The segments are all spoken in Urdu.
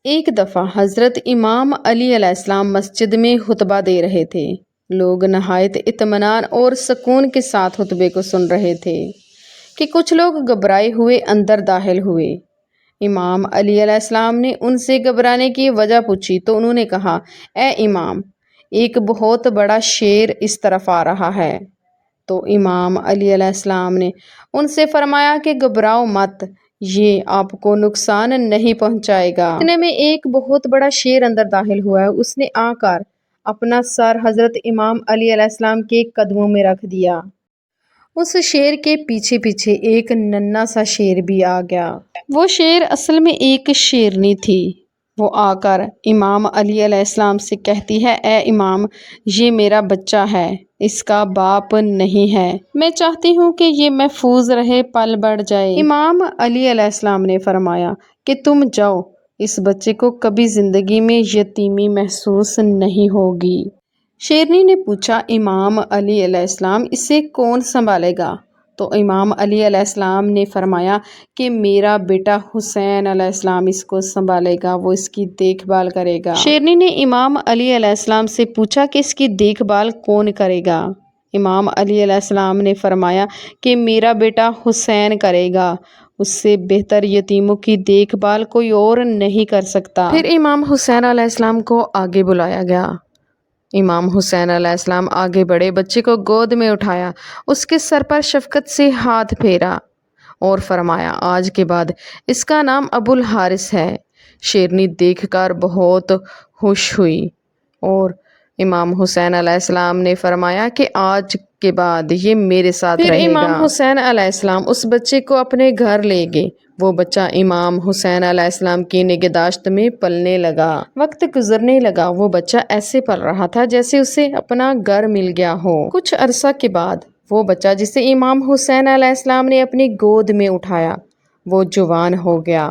ایک دفعہ حضرت امام علی علیہ السلام مسجد میں خطبہ دے رہے تھے۔ لوگ نہایت اطمینان اور سکون کے ساتھ خطبے کو سن رہے تھے کہ کچھ لوگ گھبرائے ہوئے اندر داخل ہوئے۔ امام علی علیہ السلام نے ان سے گھبرانے کی وجہ پوچھی تو انہوں نے کہا، اے امام، ایک بہت بڑا شیر اس طرف آ رہا ہے۔ تو امام علی علیہ السلام نے ان سے فرمایا کہ گھبراؤ مت، یہ آپ کو نقصان نہیں پہنچائے گا۔ اتنے میں ایک بہت بڑا شیر اندر داخل ہوا ہے۔ اس نے آ کر اپنا سر حضرت امام علی علیہ السلام کے قدموں میں رکھ دیا۔ اس شیر کے پیچھے پیچھے ایک ننھا سا شیر بھی آ گیا۔ وہ شیر اصل میں ایک شیرنی تھی۔ وہ آ کر امام علی علیہ السلام سے کہتی ہے، اے امام، یہ میرا بچہ ہے، اس کا باپ نہیں ہے۔ میں چاہتی ہوں کہ یہ محفوظ رہے، پل بڑھ جائے۔ امام علی علیہ السلام نے فرمایا کہ تم جاؤ، اس بچے کو کبھی زندگی میں یتیمی محسوس نہیں ہوگی۔ شیرنی نے پوچھا، امام علی علیہ السلام، اسے کون سنبھالے گا؟ تو امام علی علیہ السلام نے فرمایا کہ میرا بیٹا حسین علیہ السلام اس کو سنبھالے گا، وہ اس کی دیکھ بھال کرے گا۔ شیرنی نے امام علی علیہ السلام سے پوچھا کہ اس کی دیکھ بھال کون کرے گا؟ امام علی علیہ السلام نے فرمایا کہ میرا بیٹا حسین کرے گا، اس سے بہتر یتیموں کی دیکھ بھال کوئی اور نہیں کر سکتا۔ پھر امام حسین علیہ السلام کو آگے بلایا گیا۔ امام حسین علیہ السلام آگے بڑھے، بچے کو گود میں اٹھایا، اس کے سر پر شفقت سے ہاتھ پھیرا اور فرمایا، آج کے بعد اس کا نام ابو الحارث ہے۔ شیرنی دیکھ کر بہت خوش ہوئی اور امام حسین علیہ السلام نے فرمایا کہ آج کے بعد یہ میرے ساتھ رہے گا۔ پھر امام حسین علیہ السلام اس بچے کو اپنے گھر لے گئے۔ وہ بچہ امام حسین علیہ السلام کی نگہداشت میں پلنے لگا۔ وقت گزرنے لگا، وہ بچہ ایسے پل رہا تھا جیسے اسے اپنا گھر مل گیا ہو۔ کچھ عرصہ کے بعد وہ بچہ جسے امام حسین علیہ السلام نے اپنی گود میں اٹھایا، وہ جوان ہو گیا۔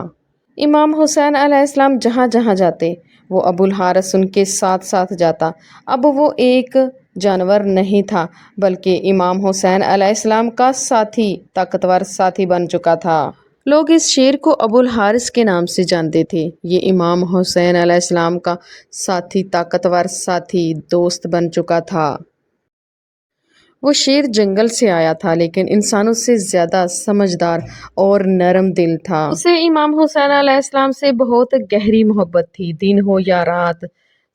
امام حسین علیہ السلام جہاں جہاں جاتے، وہ ابو الحارث ان کے ساتھ ساتھ جاتا۔ اب وہ ایک جانور نہیں تھا بلکہ امام حسین علیہ السلام کا ساتھی، طاقتور ساتھی بن چکا تھا۔ لوگ اس شیر کو ابو الحارث کے نام سے جانتے تھے۔ یہ امام حسین علیہ السلام کا ساتھی، طاقتور ساتھی، دوست بن چکا تھا۔ وہ شیر جنگل سے آیا تھا لیکن انسانوں سے زیادہ سمجھدار اور نرم دل تھا۔ اسے امام حسین علیہ السلام سے بہت گہری محبت تھی۔ دن ہو یا رات،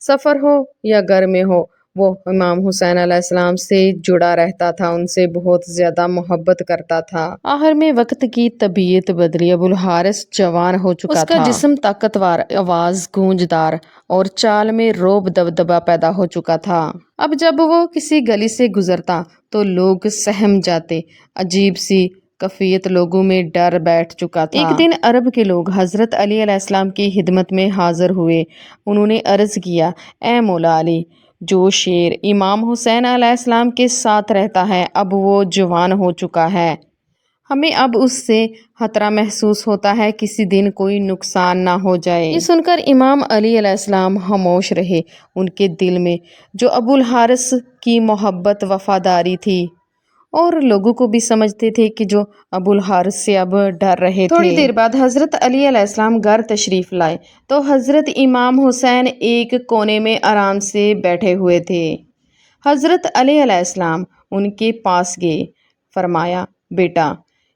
سفر ہو یا گھر میں ہو، وہ امام حسین علیہ السلام سے جڑا رہتا تھا، ان سے بہت زیادہ محبت کرتا تھا۔ آخر میں وقت کی طبیعت بدلی، ابو الحارث جوان ہو چکا تھا۔ اس کا جسم طاقتور، آواز گونجدار اور چال میں روب دبدبا پیدا ہو چکا تھا۔ اب جب وہ کسی گلی سے گزرتا تو لوگ سہم جاتے، عجیب سی کیفیت لوگوں میں ڈر بیٹھ چکا تھا۔ ایک دن عرب کے لوگ حضرت علی علیہ السلام کی خدمت میں حاضر ہوئے۔ انہوں نے عرض کیا، اے مولا علی، جو شیر امام حسین علیہ السلام کے ساتھ رہتا ہے اب وہ جوان ہو چکا ہے، ہمیں اب اس سے خطرہ محسوس ہوتا ہے، کسی دن کوئی نقصان نہ ہو جائے۔ یہ سن کر امام علی علیہ السلام خاموش رہے۔ ان کے دل میں جو ابو الحارث کی محبت، وفاداری تھی، اور لوگوں کو بھی سمجھتے تھے کہ جو ابو الحارث سے اب ڈر رہے تھے۔ تھوڑی دیر بعد حضرت علی علیہ السلام گھر تشریف لائے تو حضرت امام حسین ایک کونے میں آرام سے بیٹھے ہوئے تھے۔ حضرت علی علیہ السلام ان کے پاس گئے، فرمایا، بیٹا،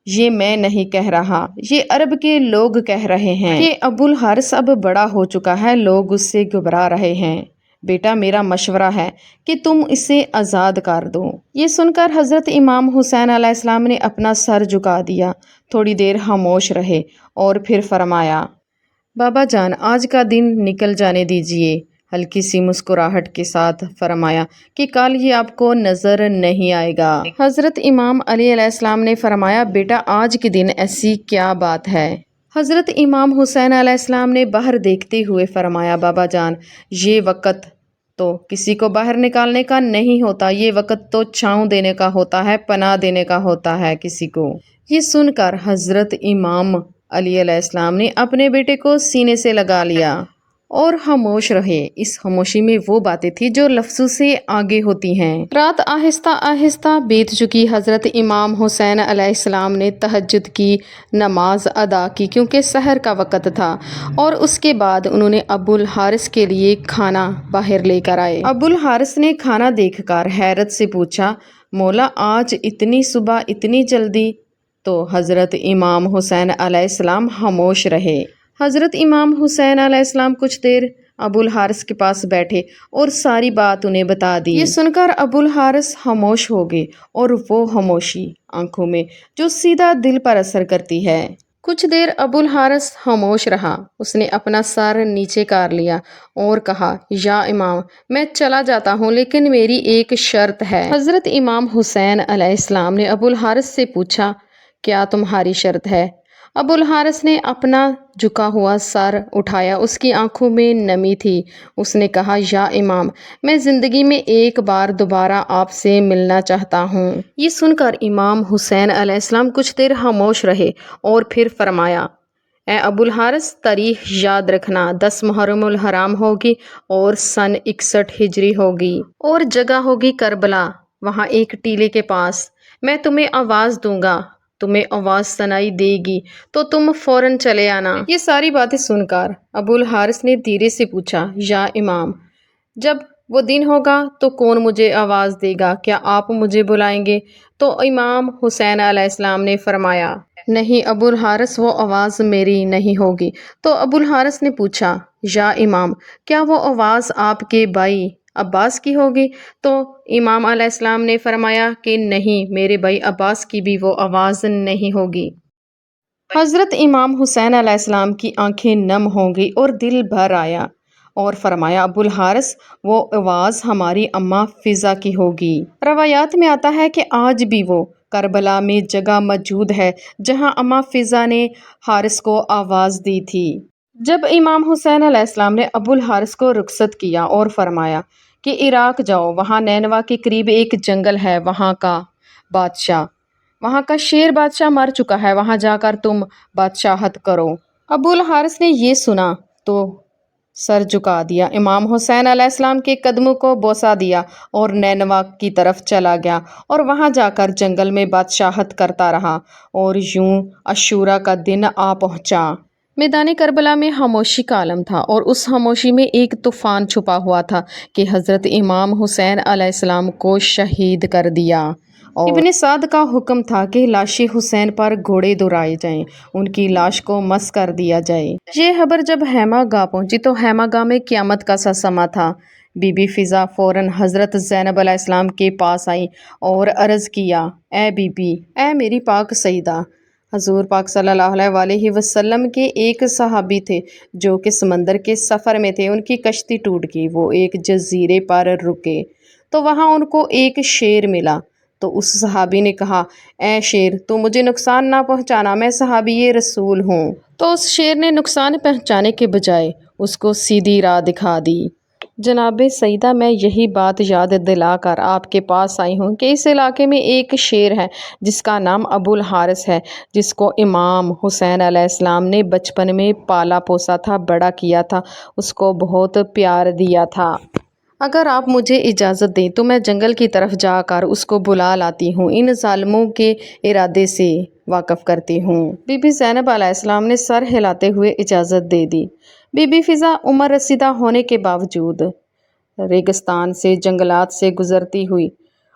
یہ میں نہیں کہہ رہا، یہ عرب کے لوگ کہہ رہے ہیں کہ ابو الحارث اب بڑا ہو چکا ہے، لوگ اس سے گھبرا رہے ہیں۔ بیٹا، میرا مشورہ ہے کہ تم اسے آزاد کر دو۔ یہ سن کر حضرت امام حسین علیہ السلام نے اپنا سر جھکا دیا، تھوڑی دیر خاموش رہے اور پھر فرمایا، بابا جان، آج کا دن نکل جانے دیجیے۔ ہلکی سی مسکراہٹ کے ساتھ فرمایا کہ کل یہ آپ کو نظر نہیں آئے گا۔ حضرت امام علی علیہ السلام نے فرمایا، بیٹا، آج کے دن ایسی کیا بات ہے؟ حضرت امام حسین علیہ السلام نے باہر دیکھتے ہوئے فرمایا، بابا جان، یہ وقت تو کسی کو باہر نکالنے کا نہیں ہوتا، یہ وقت تو چھاؤں دینے کا ہوتا ہے، پناہ دینے کا ہوتا ہے کسی کو۔ یہ سن کر حضرت امام علی علیہ السلام نے اپنے بیٹے کو سینے سے لگا لیا اور خاموش رہے۔ اس خاموشی میں وہ باتیں تھیں جو لفظوں سے آگے ہوتی ہیں۔ رات آہستہ آہستہ بیت چکی۔ حضرت امام حسین علیہ السلام نے تہجد کی نماز ادا کی کیونکہ سحر کا وقت تھا، اور اس کے بعد انہوں نے ابو الحارث کے لیے کھانا باہر لے کر آئے۔ ابو الحارث نے کھانا دیکھ کر حیرت سے پوچھا، مولا آج اتنی صبح اتنی جلدی؟ تو حضرت امام حسین علیہ السلام خاموش رہے۔ حضرت امام حسین علیہ السلام کچھ دیر ابو الحارث کے پاس بیٹھے اور ساری بات انہیں بتا دی۔ یہ سن کر ابو الحارث خاموش ہو گئے، اور وہ خاموشی آنکھوں میں جو سیدھا دل پر اثر کرتی ہے۔ کچھ دیر ابو الحارث خاموش رہا۔ اس نے اپنا سر نیچے کر لیا اور کہا، یا امام، میں چلا جاتا ہوں لیکن میری ایک شرط ہے۔ حضرت امام حسین علیہ السلام نے ابو الحارث سے پوچھا، کیا تمہاری شرط ہے؟ ابو الحارث نے اپنا جھکا ہوا سر اٹھایا۔ اس کی آنکھوں میں نمی تھی۔ اس نے کہا، یا امام، میں زندگی میں ایک بار دوبارہ آپ سے ملنا چاہتا ہوں۔ یہ سن کر امام حسین علیہ السلام کچھ دیر خاموش رہے اور پھر فرمایا، اے ابو الحارث، تاریخ یاد رکھنا، 10 محرم الحرام ہوگی اور سن 61 ہجری ہوگی، اور جگہ ہوگی کربلا، وہاں ایک ٹیلے کے پاس۔ میں تمہیں آواز دوں گا، تمہیں آواز سنائی دے گی تو تم فوراً چلے آنا۔ یہ ساری باتیں سن کر ابو الحارث نے دھیرے سے پوچھا، یا امام، جب وہ دن ہوگا تو کون مجھے آواز دے گا؟ کیا آپ مجھے بلائیں گے؟ تو امام حسین علیہ السلام نے فرمایا، نہیں ابو الحارث، وہ آواز میری نہیں ہوگی۔ تو ابو الحارث نے پوچھا، یا امام، کیا وہ آواز آپ کے بھائی عباس کی ہوگی؟ تو امام علیہ السلام نے فرمایا کہ نہیں، میرے بھائی عباس کی بھی وہ آواز نہیں ہوگی۔ حضرت امام حسین علیہ السلام کی آنکھیں نم ہو گئی اور دل بھر آیا، اور فرمایا، ابو الحارث، وہ آواز ہماری اماں فضا کی ہوگی۔ روایات میں آتا ہے کہ آج بھی وہ کربلا میں جگہ موجود ہے جہاں اماں فضا نے حارث کو آواز دی تھی۔ جب امام حسین علیہ السلام نے ابو الحارث کو رخصت کیا اور فرمایا کہ عراق جاؤ، وہاں نینوا کے قریب ایک جنگل ہے، وہاں کا شیر بادشاہ مر چکا ہے، وہاں جا کر تم بادشاہت کرو۔ ابو الحارث نے یہ سنا تو سر جھکا دیا، امام حسین علیہ السلام کے قدموں کو بوسہ دیا اور نینوا کی طرف چلا گیا، اور وہاں جا کر جنگل میں بادشاہت کرتا رہا، اور یوں عاشوراء کا دن آ پہنچا۔ میدان کربلا میں خاموشی کا عالم تھا، اور اس خاموشی میں ایک طوفان چھپا ہوا تھا کہ حضرت امام حسین علیہ السلام کو شہید کر دیا، اور ابن سعد کا حکم تھا کہ لاش حسین پر گھوڑے دوڑائے جائیں، ان کی لاش کو مس کر دیا جائے۔ یہ خبر جب خیمہ گاہ پہنچی تو خیمہ گاہ میں قیامت کا سا سما تھا۔ بی بی فضا فوراً حضرت زینب علیہ السلام کے پاس آئی اور عرض کیا، اے بی بی، اے میری پاک سیدہ، حضور پاک صلی اللہ علیہ وسلم کے ایک صحابی تھے جو کہ سمندر کے سفر میں تھے، ان کی کشتی ٹوٹ گئی، وہ ایک جزیرے پر رکے تو وہاں ان کو ایک شیر ملا۔ تو اس صحابی نے کہا، اے شیر، تو مجھے نقصان نہ پہنچانا، میں صحابی رسول ہوں۔ تو اس شیر نے نقصان پہنچانے کے بجائے اس کو سیدھی راہ دکھا دی۔ جناب سیدہ، میں یہی بات یاد دلا کر آپ کے پاس آئی ہوں کہ اس علاقے میں ایک شیر ہے جس کا نام ابو الحارث ہے، جس کو امام حسین علیہ السلام نے بچپن میں پالا پوسا تھا، بڑا کیا تھا، اس کو بہت پیار دیا تھا۔ اگر آپ مجھے اجازت دیں تو میں جنگل کی طرف جا کر اس کو بلا لاتی ہوں، ان ظالموں کے ارادے سے واقف کرتی ہوں۔ بی بی زینب علیہ السلام نے سر ہلاتے ہوئے اجازت دے دی۔ بی بی فضا عمر رسیدہ ہونے کے باوجود ریگستان سے، جنگلات سے گزرتی ہوئی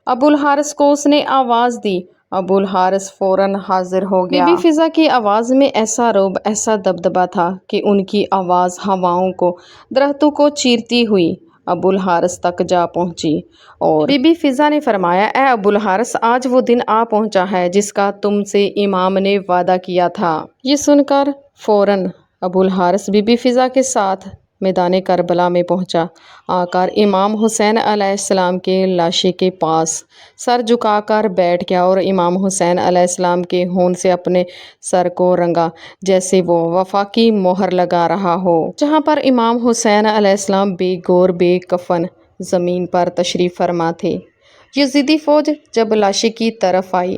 ابو الحارث کو اس نے آواز دی۔ ابو الحارث فوراً حاضر ہو گیا۔ بی بی فضا کی آواز میں ایسا رعب، ایسا دبدبا تھا کہ ان کی آواز ہواؤں کو، درختوں کو چیرتی ہوئی ابو الحارث تک جا پہنچی، اور بی بی فضا نے فرمایا، اے ابو الحارث، آج وہ دن آ پہنچا ہے جس کا تم سے امام نے وعدہ کیا تھا۔ یہ سن کر فوراً ابو الحارث بی بی فضا کے ساتھ میدان کربلا میں پہنچا، آ کر امام حسین علیہ السلام کے لاشے کے پاس سر جھکا کر بیٹھ گیا، اور امام حسین علیہ السلام کے ہون سے اپنے سر کو رنگا جیسے وہ وفا کی مہر لگا رہا ہو۔ جہاں پر امام حسین علیہ السلام بے گور بے کفن زمین پر تشریف فرما تھے، یزیدی فوج جب لاشے کی طرف آئی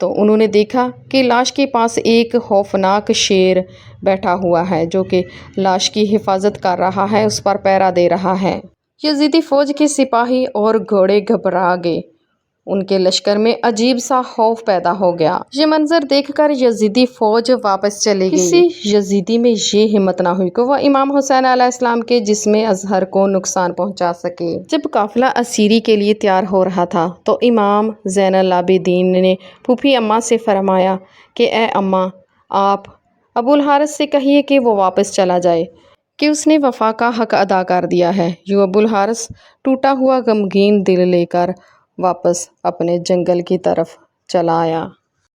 تو انہوں نے دیکھا کہ لاش کے پاس ایک خوفناک شیر بیٹھا ہوا ہے جو کہ لاش کی حفاظت کر رہا ہے، اس پر پہرا دے رہا ہے۔ یزیدی فوج کے سپاہی اور گھوڑے گھبرا گئے، ان کے لشکر میں عجیب سا خوف پیدا ہو گیا۔ یہ منظر دیکھ کر یزیدی فوج واپس چلی گئی۔ کسی یزیدی میں یہ ہمت نہ ہوئی کہ وہ امام حسین علیہ السلام کے جسم اطہر کو نقصان پہنچا سکے۔ جب قافلہ اسیری کے لیے تیار ہو رہا تھا تو امام زین العابدین نے پھوپھی اماں سے فرمایا کہ اے اماں، آپ ابو الحارث سے کہیے کہ وہ واپس چلا جائے، کہ اس نے وفا کا حق ادا کر دیا ہے۔ یوں ابو الحارث ٹوٹا ہوا غمگین دل لے کر واپس اپنے جنگل کی طرف چلا آیا۔